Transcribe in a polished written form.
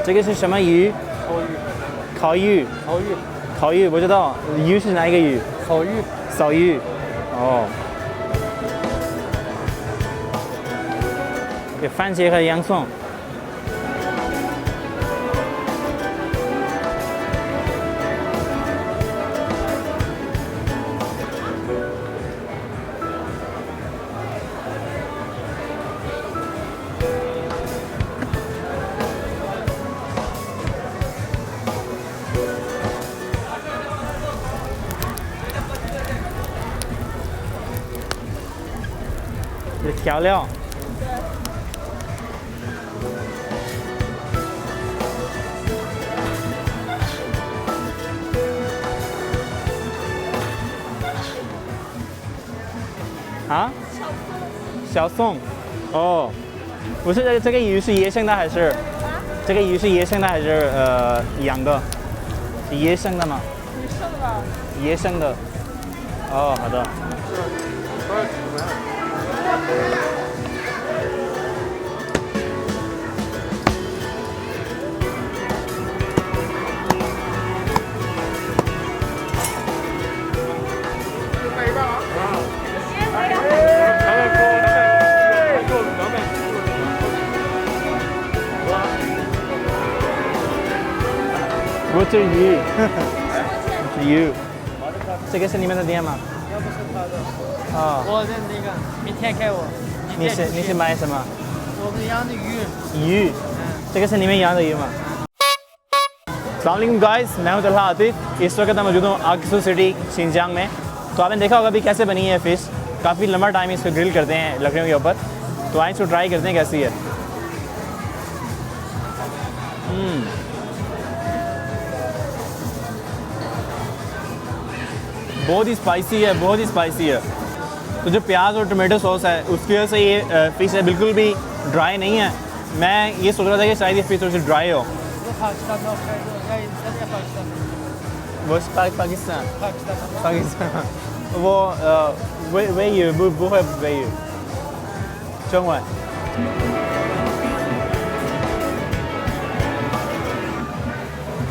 这个是什么鱼？烤鱼。烤鱼，我知道。鱼是哪一个鱼？扫鱼。哦。有番茄和洋葱。有调料。啊？小宋。哦，不是这个鱼是野生的还是？这个鱼是野生的还是养的？是野生的吗？野生的。哦，好的。我这鱼，是鱼。这个是你们的店吗？要不是他的。啊。我的那个明天开我。你是买什么？我们养的鱼。鱼。这个是你们养的鱼吗अस्सलाम गाइस, मैं हूं तलहा आतिफ। इस वक्त मैं मौजूद हूँ आगसू सिटी शिनजांग में। तो आपने देखा होगा अभी कैसे बनी है फ़िश। काफ़ी लंबा टाइम इसको ग्रिल करते हैं लकड़ियों के ऊपर। तो आए इसको ट्राई करते हैं कैसी है। बहुत ही स्पाइसी है, बहुत ही स्पाइसी है। तो जो प्याज और टमाटो सॉस है उसकी वजह से ये फ़िश है बिल्कुल भी ड्राई नहीं है। मैं ये सोच रहा था कि शायद ये फ़िश थोड़ी सी ड्राई हो। वो पाकिस्तान वो 维语不会维语，中文。